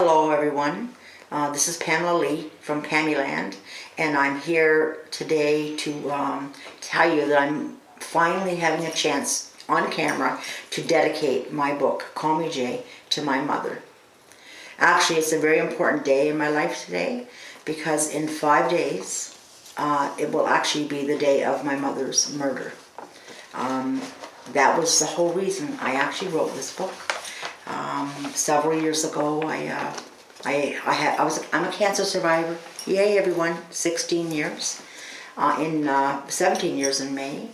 Hello everyone, this is Pamela Lee from PammyLand, and I'm here today to tell you that I'm finally having a chance on camera to dedicate my book, Call Me Jay, to my mother. Actually, it's a very important day in my life today because in 5 days it will actually be the day of my mother's murder. That was the whole reason I actually wrote this book. Several years ago, I'm a cancer survivor. Yay, everyone! 16 years, 17 years in May,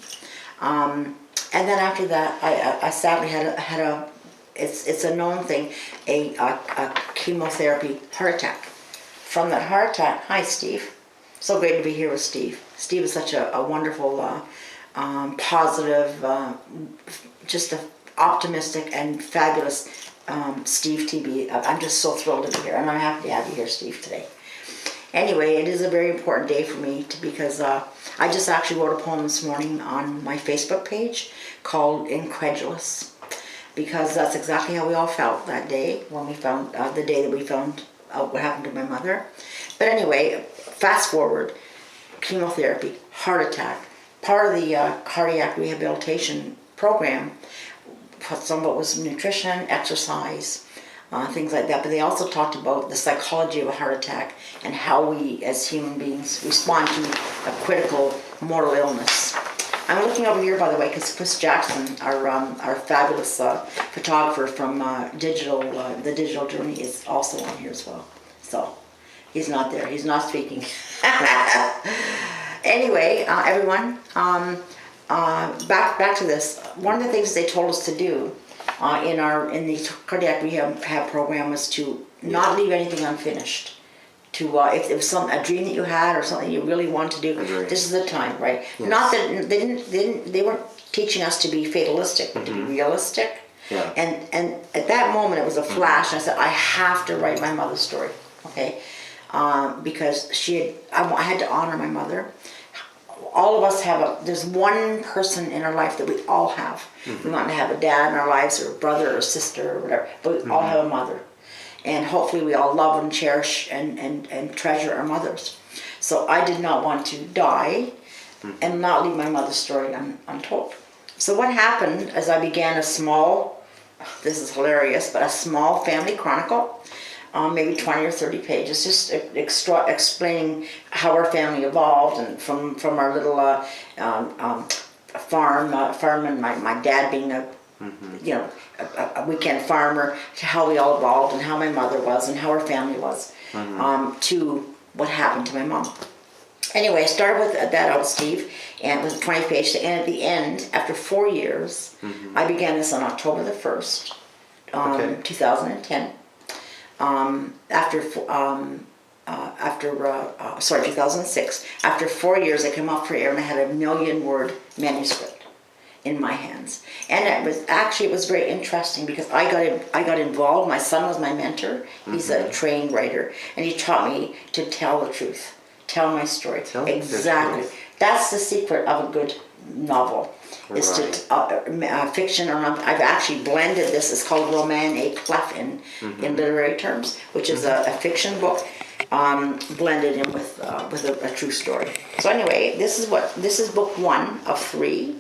and then after that, I sadly had a it's a known thing, a chemotherapy heart attack. From that heart attack, hi Steve, so great to be here with Steve. Steve is such a wonderful, positive, just a optimistic and fabulous SteveTV. I'm just so thrilled to be here, and I'm happy to have you here, Steve, today. Anyway, it is a very important day for me because I just actually wrote a poem this morning on my Facebook page called Incredulous, because that's exactly how we all felt that day when we found the day that we found out what happened to my mother. But anyway, fast forward, chemotherapy, heart attack, part of the cardiac rehabilitation program. Some of it was nutrition, exercise, things like that. But they also talked about the psychology of a heart attack and how we, as human beings, respond to a critical mortal illness. I'm looking over here, by the way, because Chris Jackson, our fabulous photographer from the Digital Journey, is also on here as well. So he's not there. He's not speaking. Anyway, everyone. Back to this. One of the things they told us to do in the cardiac rehab program was to not leave anything unfinished. To if it was a dream that you had or something you really want to do, this is the time, right? Yes. Not that they weren't teaching us to be fatalistic, but to be realistic. Yeah. And at that moment it was a flash. And I said, I have to write my mother's story, okay? Because I had to honor my mother. All of us there's one person in our life that we all have. We want to have a dad in our lives, or a brother or a sister or whatever, but we all have a mother. And hopefully we all love and cherish and treasure our mothers. So I did not want to die and not leave my mother's story untold. So what happened as I began this is hilarious, but a small family chronicle, maybe 20 or 30 pages, just explaining how our family evolved, and from our little farm, and my dad being a weekend farmer, to how we all evolved and how my mother was and how our family was, to what happened to my mom. Anyway, I started with that out, Steve, and it was 20 pages, and at the end, after 4 years, I began this on October the 1st, 2010. 2006. After 4 years, I came off for air and I had a 1,000,000-word manuscript in my hands. And it was very interesting because I got involved. My son was my mentor. He's a trained writer, and he taught me to tell the truth, tell my story. Exactly. That's the secret of a good novel. Is to fiction or not. I've actually blended this. It's called roman a clef in literary terms, which is a fiction book blended in with a true story. So anyway, this is book 1 of 3.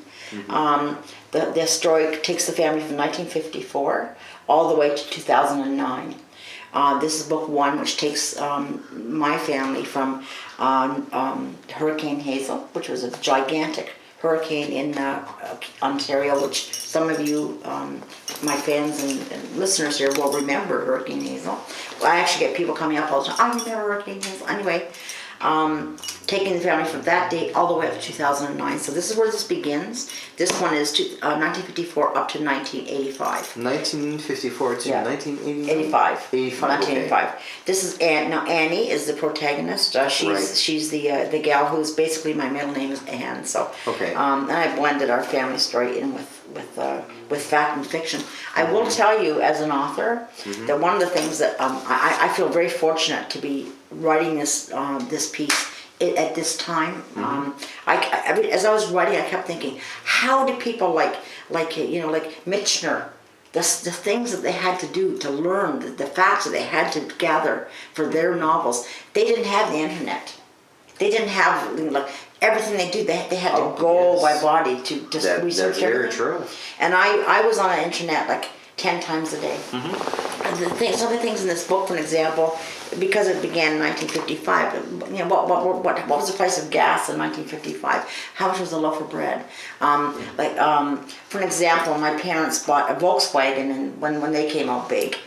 The story takes the family from 1954 all the way to 2009. This is book 1, which takes my family from Hurricane Hazel, which was a gigantic hurricane in Ontario, which some of you, my fans and listeners here, will remember Hurricane Hazel. Well, I actually get people coming up all the time, I remember Hurricane Hazel. Anyway, taking the family from that date all the way up to 2009. So this is where this begins. This one is 1954 up to 1985. 1954 to 1985. 1985. Okay. This is Annie is the protagonist. She's the gal who's basically, my middle name is Anne. So and I blended our family story in with fact and fiction. I will tell you, as an author, that one of the things that I feel very fortunate to be writing this piece at this time. As I was writing, I kept thinking, how do people like Michener the things that they had to do to learn, the facts that they had to gather for their novels. They didn't have the internet. They didn't have, like, everything they do. They had to go by body to just research everything. That's very true. And I was on the internet like 10 times a day. And some of the things in this book, for example, because it began in 1955, you know, what was the price of gas in 1955? How much was a loaf of bread? For example, my parents bought a Volkswagen and when they came out big.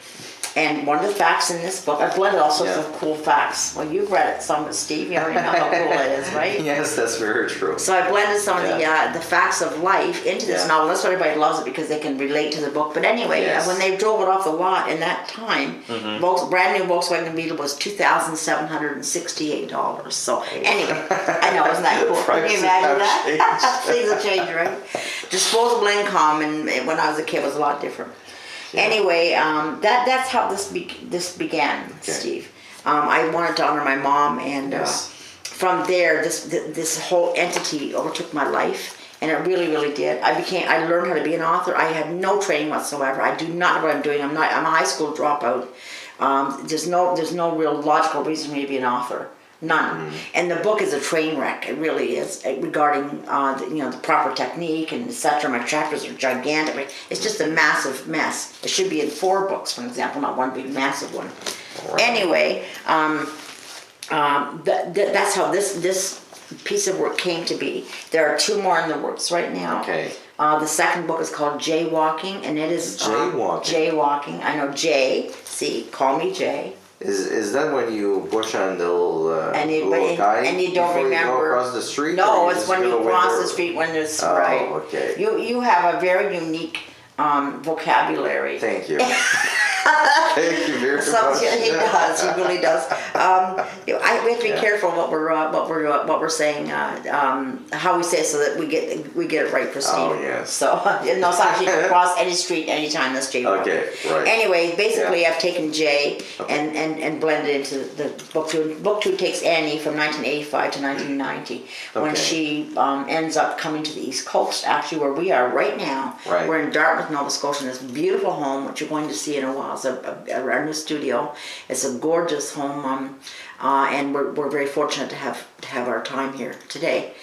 And one of the facts in this book, I've blended all sorts of cool facts. Well, you've read it some, Steve. You already know how cool it is, right? Yes, that's very true. So I blended some of the facts of life into this novel. That's why everybody loves it, because they can relate to the book. But anyway, when they drove it off the lot in that time, brand new Volkswagen Beetle was $2,768. So anyway, I know, isn't that cool? Can you imagine that? Things have changed, right? Disposable income, and when I was a kid, was a lot different. Yeah. Anyway, that's how this began, Steve. I wanted to honor my mom, and from there, this whole entity overtook my life, and it really, really did. I learned how to be an author. I had no training whatsoever. I do not know what I'm doing. I'm a high school dropout. There's no real logical reason for me to be an author. None. And the book is a train wreck. It really is, regarding the proper technique and etc. My chapters are gigantic. It's just a massive mess. It should be in 4 books, for example, not one big massive one. Right. Anyway, that's how this piece of work came to be. There are 2 more in the works right now. Okay. The second book is called Jaywalking, and it is Jaywalking. I know Jay. See, call me Jay. Is that when you push on the little guy and you don't remember you go across the street? No, it's when you cross the street when there's right. Okay. You have a very unique vocabulary. Thank you. Thank you very much. He does. He really does. We have to be careful what we're saying, how we say it, so that we get it right for Steve. Oh yes. So no, it's actually cross any street anytime. That's Jay. Okay, right. Anyway, basically, I've taken Jay and blended into the book 2. Book 2 takes Annie from 1985 to 1990 when she ends up coming to the East Coast. Actually, where we are right now. Right. We're in Dartmouth, Nova Scotia, in this beautiful home, which you're going to see in a while. It's our new studio. It's a gorgeous home, and we're very fortunate to have our time here today.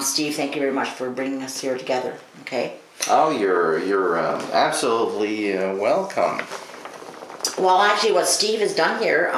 Steve, thank you very much for bringing us here together. Okay. Oh, you're absolutely welcome. Well, actually, what Steve has done here,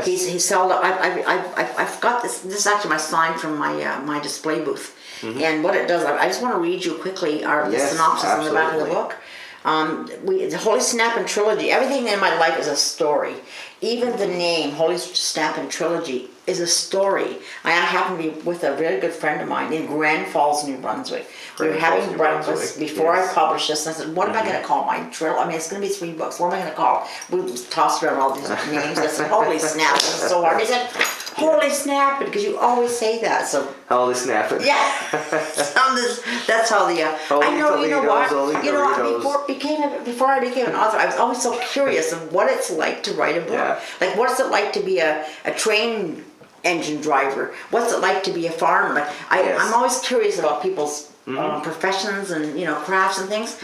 he's held up. I've got this. This is actually my sign from my display booth, and what it does. I just want to read you quickly the synopsis on the back of the book. The Holy Snappin' Trilogy, everything in my life is a story. Even the name Holy Snappin' Trilogy is a story. I happen to be with a very good friend of mine in Grand Falls, New Brunswick. We were having breakfast before I published this, and I said, what am I going to call my trilogy? I mean, it's going to be 3 books. What am I going to call it? We tossed around all these names. I said, holy snap, this is so hard. He said, holy snap it, because you always say that. So holy snap it. Yeah. That's how the I know, you know what? You know, before I became an author, I was always so curious of what it's like to write a book. Yeah. Like, what's it like to be a train engine driver? What's it like to be a farmer? Like, I'm always curious about people's professions and crafts and things.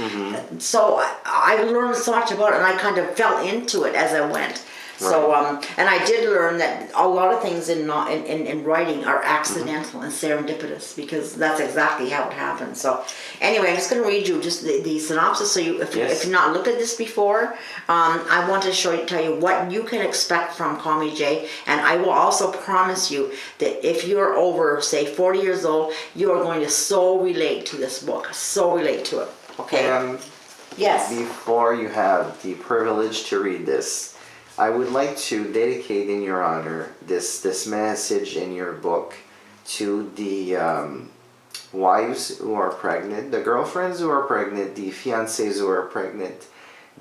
So I learned so much about it, and I kind of fell into it as I went. Right. So and I did learn that a lot of things in writing are accidental and serendipitous, because that's exactly how it happens. So anyway, I'm just going to read you just the synopsis. So if you've not looked at this before, I want to tell you what you can expect from Call Me Jay, and I will also promise you that if you're over, say, 40 years old, you are going to so relate to this book, so relate to it. Okay. Yes. Before you have the privilege to read this, I would like to dedicate in your honor this message in your book to the wives who are pregnant, the girlfriends who are pregnant, the fiancés who are pregnant,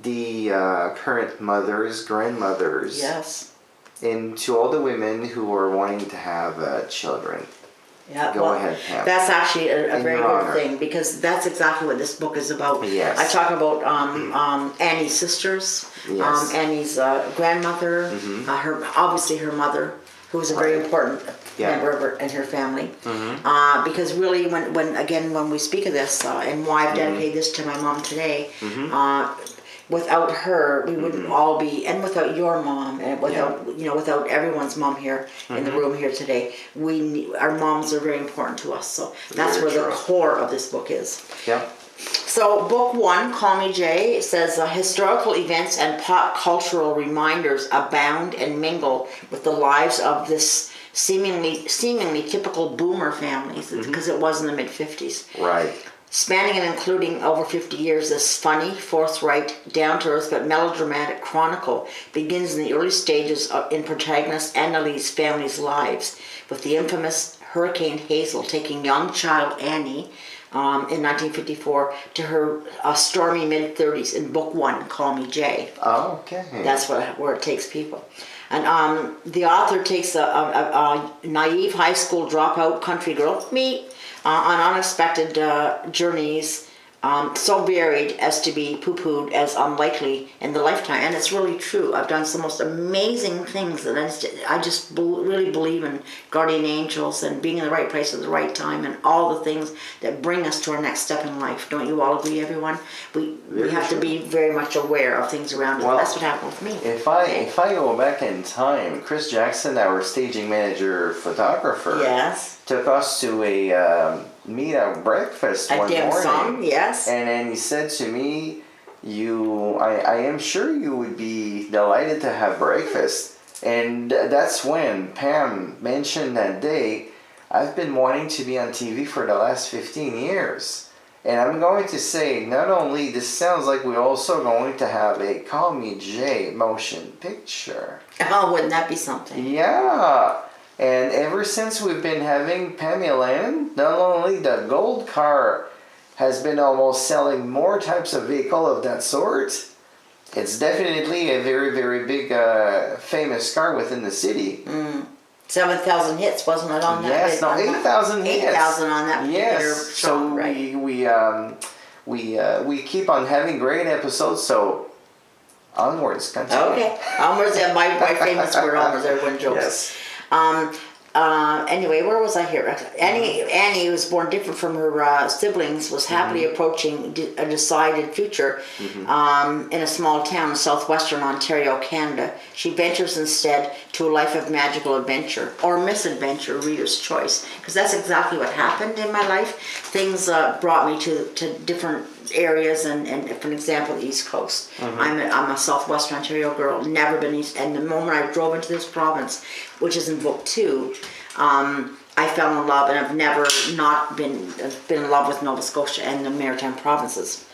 the current mothers, grandmothers. Yes. And to all the women who are wanting to have children. Yeah, Go ahead, Pam. That's actually a very good thing, because that's exactly what this book is about. Yes. I talk about Annie's sisters, Annie's grandmother, obviously her mother, who was a very important member in her family. Because really, when we speak of this, and why I've dedicated this to my mom today, without her, we wouldn't all be, and without your mom, and without without everyone's mom here in the room here today. Our moms are very important to us, so that's Very where true. the core of this book is. Yeah. So book 1, Call Me Jay, says historical events and pop cultural reminders abound and mingle with the lives of this seemingly typical boomer families, because it was in the mid-50s. Right. Spanning and including over 50 years, this funny, forthright, down-to-earth but melodramatic chronicle begins in the early stages in protagonist Annalie's family's lives, with the infamous Hurricane Hazel taking young child Annie in 1954 to her stormy mid-30s in book 1, Call Me Jay. Oh, okay. That's where it takes people. And the author takes a naive high school dropout country girl, me, on unexpected journeys, so varied as to be poo-pooed as unlikely in the lifetime. And it's really true. I've done some most amazing things that I just really believe in guardian angels and being in the right place at the right time and all the things that bring us to our next step in life. Don't you all agree, everyone? We have to be very much aware of things around us. Well, that's what happened with me. If I go back in time, Chris Jackson, our staging manager photographer, Yes. took us to a meet-out breakfast one dim morning. sum, yes. And then he said to me, I am sure you would be delighted to have breakfast. And that's when Pam mentioned that day, I've been wanting to be on TV for the last 15 years. And I'm going to say, not only, this sounds like we're also going to have a Call Me Jay motion picture. Oh, wouldn't that be something? Yeah. And ever since we've been having PammyLand, not only the gold car has been almost selling more types of vehicle of that sort, it's definitely a very, very big famous car within the city. 7,000 hits, wasn't it, on that? Yes, no, 8,000 hits. 8,000 on that particular Yes, song, so right? we keep on having great episodes, so onwards, continue. Okay, onwards, my famous word, onwards, everyone jokes. Yes. Anyway, where was I here? Annie, who was born different from her siblings, was happily approaching a decided future in a small town in southwestern Ontario, Canada. She ventures instead to a life of magical adventure, or misadventure, reader's choice, because that's exactly what happened in my life. Things brought me to different areas, and for example, the East Coast. I'm a southwestern Ontario girl, never been east, and the moment I drove into this province, which is in book 2, I fell in love, and I've never not been in love with Nova Scotia and the Maritime provinces.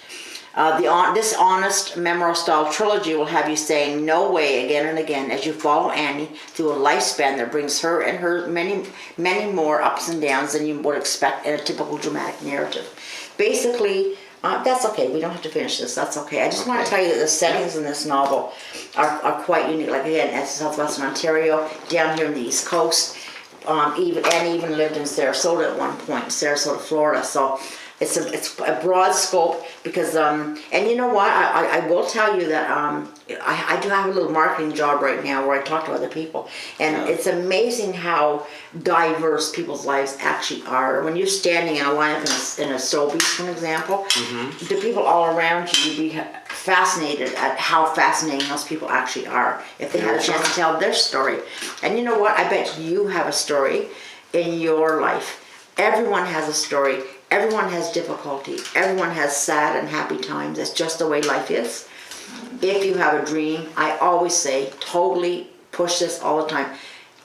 This honest memoir-style trilogy will have you saying no way again and again as you follow Annie through a lifespan that brings her and her many, many more ups and downs than you would expect in a typical dramatic narrative. Basically, that's okay. We don't have to finish this. That's okay. I just want to tell you that the settings in this novel are quite unique. Like again, at southwestern Ontario, down here in the East Coast. Annie even lived in Sarasota at one point, Sarasota, Florida. So it's a broad scope because and you know what? I will tell you that I do have a little marketing job right now where I talk to other people, and it's amazing how diverse people's lives actually are. When you're standing in a lineup in a Sobeys, for example, the people all around you, you'd be fascinated at how fascinating those people actually are if they had a chance to tell their story. And you know what? I bet you have a story in your life. Everyone has a story. Everyone has difficulty. Everyone has sad and happy times. That's just the way life is. If you have a dream, I always say, totally push this all the time.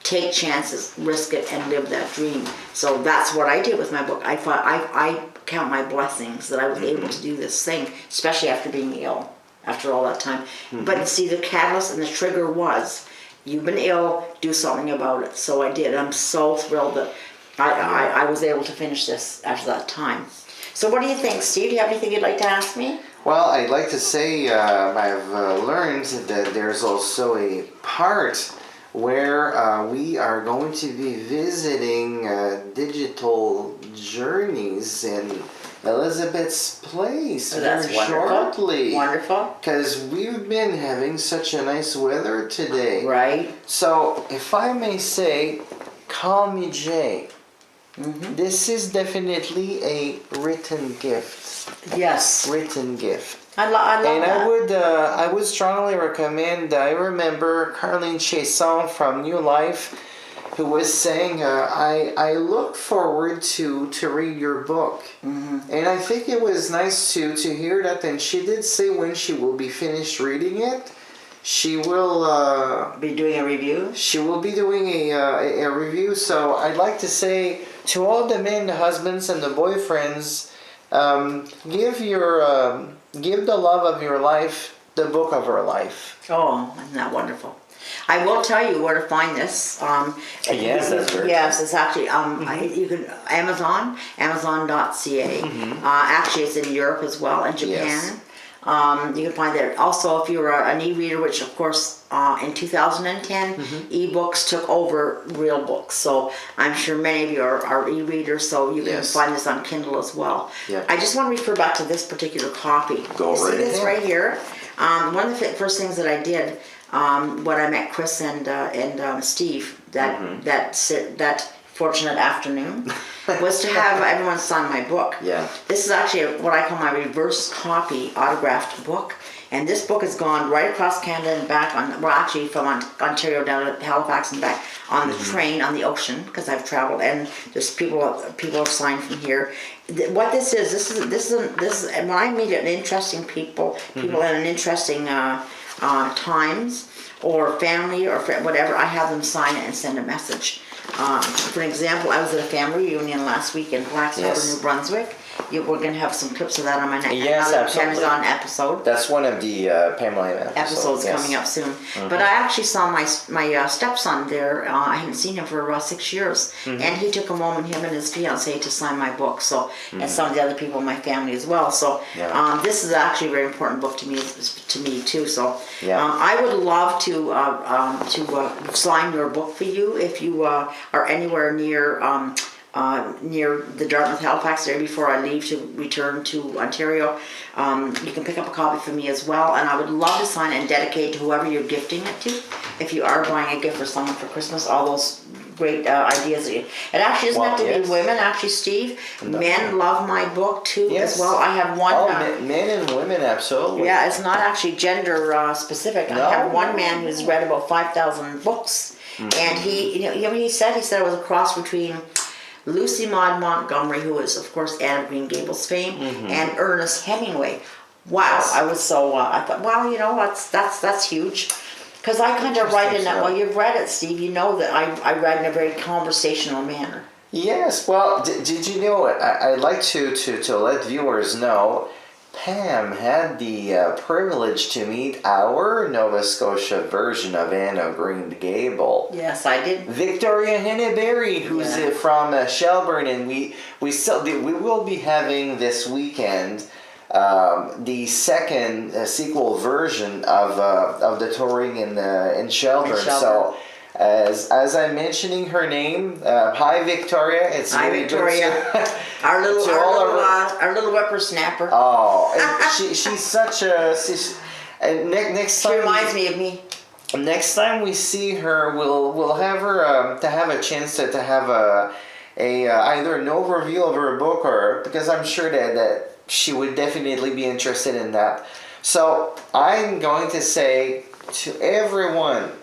Take chances, risk it, and live that dream. So that's what I did with my book. I count my blessings that I was able to do this thing, especially after being ill, after all that time. But see, the catalyst and the trigger was, you've been ill, do something about it. So I did. I'm so thrilled that I was able to finish this after that time. So what do you think, Steve? Do you have anything you'd like to ask me? Well, I'd like to say I've learned that there's also a part where we are going to be visiting digital journeys in Elizabeth's place very shortly. Wonderful. Because we've been having such a nice weather today. Right. So, if I may say, Call Me Jay. This is definitely a written gift. Yes. Written gift. I love And that. I would strongly recommend. I remember Carlene Chasson from New Life, who was saying, I look forward to read your book. And I think it was nice to hear that. And she did say when she will be finished reading it, she will Be doing a review. she will be doing a review. So I'd like to say to all the men, the husbands, and the boyfriends, give the love of your life the book of her life. Oh, isn't that wonderful? I will tell you where to find this. Yes, that's very Yes, it's actually you can Amazon.ca. Actually, it's in Europe as well, and Japan. Yes. You can find that. Also, if you're an e-reader, which of course in 2010, e-books took over real books. So I'm sure many of you are e-readers, so you can Yes. find this on Kindle as well. Yeah. I just want to refer back to this particular copy. Go You right see this ahead. right here? One of the first things that I did when I met Chris and Steve that fortunate afternoon was to have everyone sign my book. Yeah. This is actually what I call my reverse copy autographed book. And this book has gone right across Canada and back actually from Ontario down to Halifax and back on the train on the ocean, because I've traveled, and there's people have signed from here. What this is when I meet an interesting people in an interesting times or family or whatever, I have them sign it and send a message. For example, I was at a family reunion last week in Black's Harbor, Yes. New Brunswick. We're going to have some clips of that on my next Yes, absolutely. Amazon episode. That's one of the PammyLand Episodes yes. coming up soon. But I actually saw my stepson there. I hadn't seen him for about 6 years, and he took a moment, him and his fiancee, to sign my book. So, and some of the other people in my family as well. So, Yeah. this is actually a very important book to me too. So, Yeah. I would love to sign your book for you if you are anywhere near the Dartmouth Halifax area before I leave to return to Ontario. You can pick up a copy for me as well, and I would love to sign it and dedicate to whoever you're gifting it to. If you are buying a gift for someone for Christmas, all those great ideas. It actually doesn't have to yes. be women, actually, Steve. No. Men love my book too Yes. as well. I have one. Oh, men and women, absolutely. Yeah, it's not actually gender specific. No. I have one man who's read about 5,000 books, and he said it was a cross between Lucy Maud Montgomery, who is, of course, Anne of Green Gables fame, and Ernest Hemingway. Wow, Yes. I was so, I thought, wow, that's huge. Because I kind of write in that, well, you've read it, Steve, you know that I write in a very conversational manner. Yes, well, did you know, I'd like to let viewers know, Pam had the privilege to meet our Nova Scotia version of Anne of Green Gable. Yes, I did. Victoria Henneberry, who's from Shelburne, and we will be having this weekend the second sequel version of the touring in Shelburne. So as I'm mentioning her name, hi Victoria. It's Hi really Victoria, good our little whippersnapper. Oh, and she's such a. And next time She reminds me of me. Next time we see her, we'll have her to have a chance to have a either an overview of her book, or because I'm sure that she would definitely be interested in that. So I'm going to say to everyone,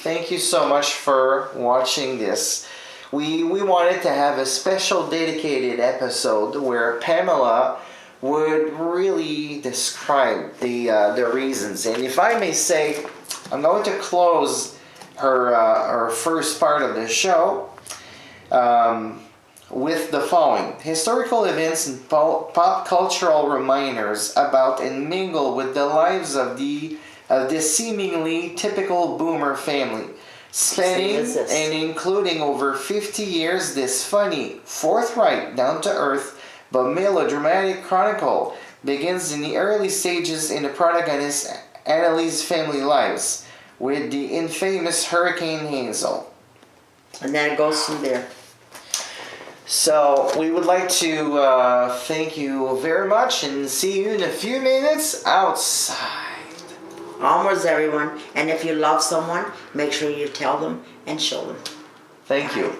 thank you so much for watching this. We wanted to have a special dedicated episode where Pamela would really describe the reasons. And if I may say, I'm going to close her first part of the show with the following. Historical events and pop cultural reminders about and mingle with the lives of this seemingly typical boomer family. Spanning and including over 50 years, this funny, forthright, down-to-earth, but melodramatic chronicle begins in the early stages in the protagonist Annalise family lives with the infamous Hurricane Hazel. And then it goes from there. So we would like to thank you very much and see you in a few minutes outside. Onwards, everyone. And if you love someone, make sure you tell them and show them. Thank you.